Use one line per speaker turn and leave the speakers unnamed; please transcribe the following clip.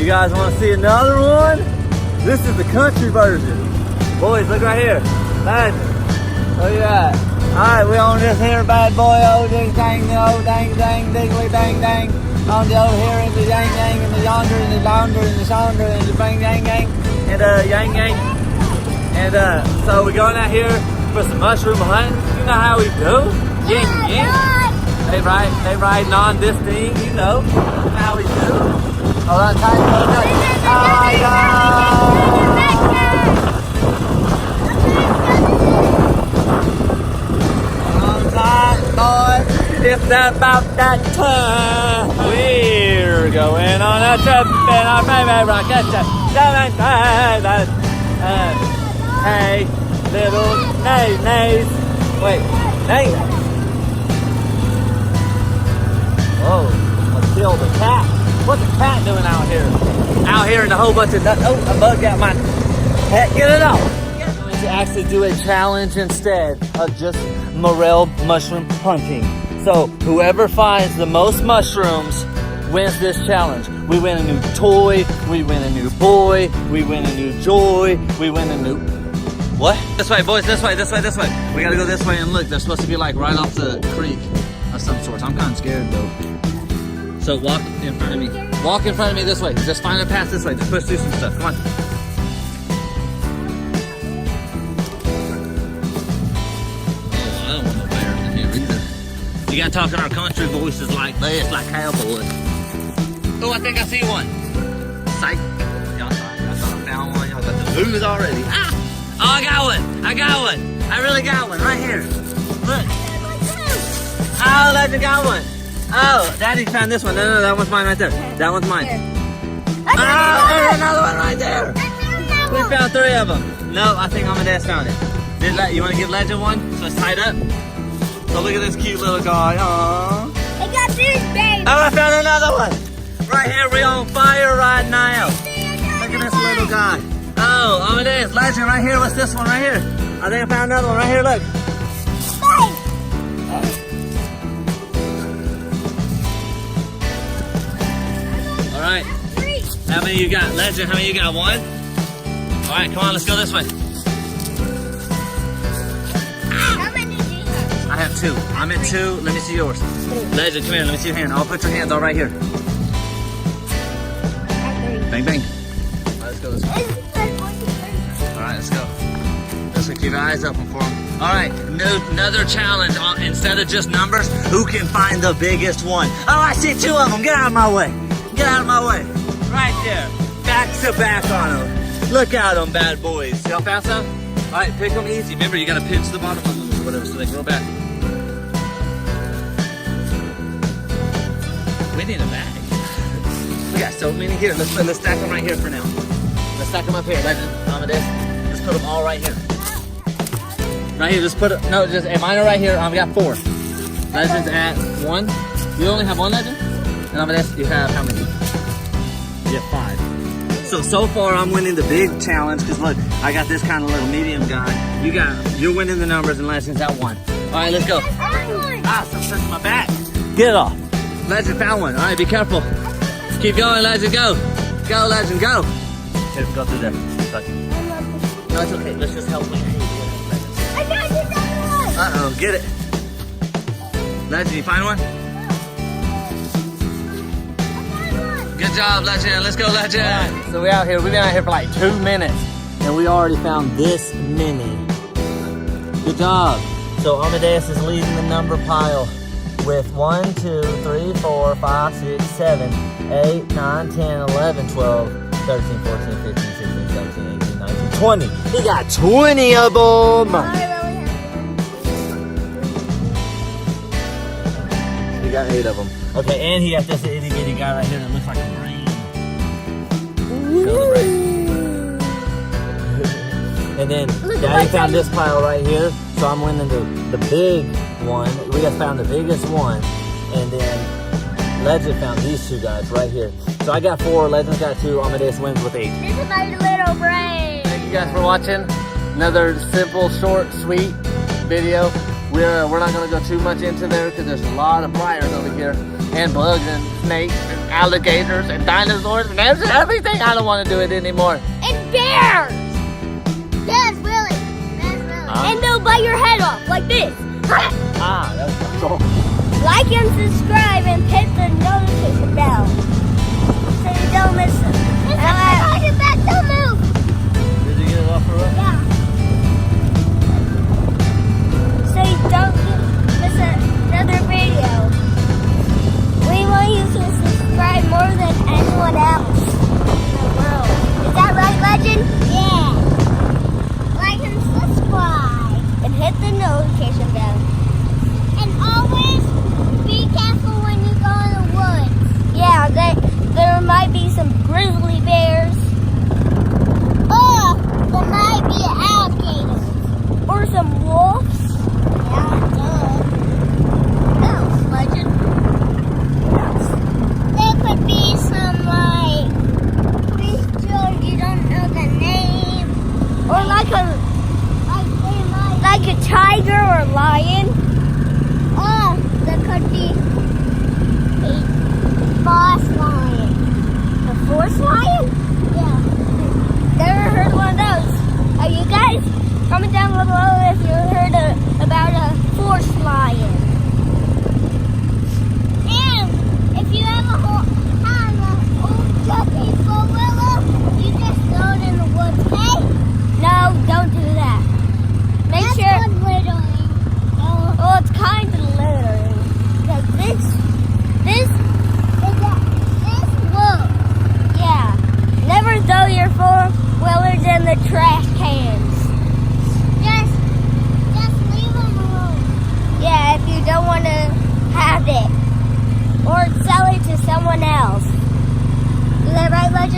You guys want to see another one? This is the country version. Boys, look right here. Lads, look at that. Alright, we on this here bad boy. Oh, ding dang, oh, dang dang, diggly dang dang. On the over here, and the yang yang, and the yonder, and the yonder, and the yonder, and the bang yang yang, and yang yang. And so we're going out here for some mushroom hunting. You know how we do? Yin yin. They riding on this thing, you know how we do. Hold on tight, hold on. Oh my God! Boys, it's about that time. We're going on a trip in our favorite rocket ship. Hey, little nays. Wait, nays. Whoa, let's kill the cat. What's the cat doing out here? Out here in a whole bunch of nuts. Oh, a bug got my head. Get it off. To actually do a challenge instead of just Morel mushroom hunting. So whoever finds the most mushrooms wins this challenge. We win a new toy, we win a new boy, we win a new joy, we win a new... What? This way, boys, this way, this way, this way. We gotta go this way and look. They're supposed to be like right off the creek of some sort. I'm kind of scared though. So walk in front of me. Walk in front of me this way. Just find a path this way. Just push through some stuff. Come on. You gotta talk in our country voices like this, like cowboys. Oh, I think I see one. Psych. Y'all thought I found one. Y'all got the booze already. Ah! Oh, I got one. I got one. I really got one right here. Look. Oh, Legend got one. Oh, Daddy found this one. No, that one's mine right there. That one's mine. Oh, there's another one right there. We found 3 of them. No, I think Amadeus found it. You want to give Legend one? So it's tied up? So look at this cute little guy. Aww.
I got this, baby.
Oh, I found another one. Right here, we on fire right now. Look at this little guy. Oh, Amadeus, Legend right here. What's this one right here? I think I found another one right here. Look. All right. How many you got? Legend, how many you got? 1? All right, come on, let's go this way. I have 2. I'm at 2. Let me see yours. Legend, come here. Let me see your hand. I'll put your hands all right here. Bang, bang. All right, let's go this way. All right, let's go. Let's keep your eyes open for them. All right, another challenge. Instead of just numbers, who can find the biggest one? Oh, I see 2 of them. Get out of my way. Get out of my way. Right there. Back to back on them. Look at them, bad boys. Y'all found some? All right, pick them easy. Remember, you got to pinch the bottom of them or whatever so they can roll back. We need a bag. We got so many here. Let's stack them right here for now. Let's stack them up here. Legend, Amadeus. Let's put them all right here. Right here. Just put it. No, just mine are right here. I've got 4. Legend's at 1. You only have 1 Legend. And Amadeus, you have how many? You have 5. So far I'm winning the big challenge because look, I got this kind of little medium guy. You're winning the numbers and Legend's at 1. All right, let's go. Ah, something's touching my back. Get it off. Legend found one. All right, be careful. Keep going, Legend, go. Go, Legend, go. Here, go through there. No, it's okay. Let's just help me.
I got this one.
Uh-oh, get it. Legend, you find one? Good job, Legend. Let's go, Legend. Right, so we've been out here for like 2 minutes, and we already found this many. Good job. So Amadeus is leading the number pile with 1, 2, 3, 4, 5, 6, 7, 8, 9, 10, 11, 12, 13, 14, 15, 16, 17, 18, 19, 20. He got 20 of them. He got 8 of them. Okay, and he got this itty bitty guy right here that looks like a brain. And then Daddy found this pile right here, so I'm winning the big one. We just found the biggest one, and then Legend found these 2 guys right here. So I got 4, Legend's got 2, Amadeus wins with 8.
This is my little brain.
Thank you guys for watching. Another simple, short, sweet video. We're not going to go too much into there because there's a lot of briars over here, and bugs and snakes and alligators and dinosaurs and everything. I don't want to do it anymore.
And bears. Yes, really. And they'll bite your head off like this.
Ah, that's cool.
Like and subscribe and hit the notification bell so you don't miss it. Back, don't move.
Did you get it off the road?
Yeah. So you don't miss another video. We want you to subscribe more than anyone else in the world. Is that right, Legend? Yeah. Like and subscribe. And hit the notification bell. And always be careful when you go in the woods. Yeah, there might be some grizzly bears. Or there might be alligators. Or some wolves. Yeah, duh. What else, Legend? What else? There could be some, like, creature you don't know the name. Or like a tiger or lion. Or there could be a boss lion. A force lion? Yeah. Never heard one of those. You guys, comment down below if you heard about a force lion. And if you have an old Chucky 4-wheeler, you just throw it in the woods, okay? No, don't do that. Make sure. That's good littering. Well, it's kind of littering. Because this will. Yeah. Never throw your 4-wheelers in the trash cans. Just leave them alone. Yeah, if you don't want to have it. Or sell it to someone else. Is that right, Legend?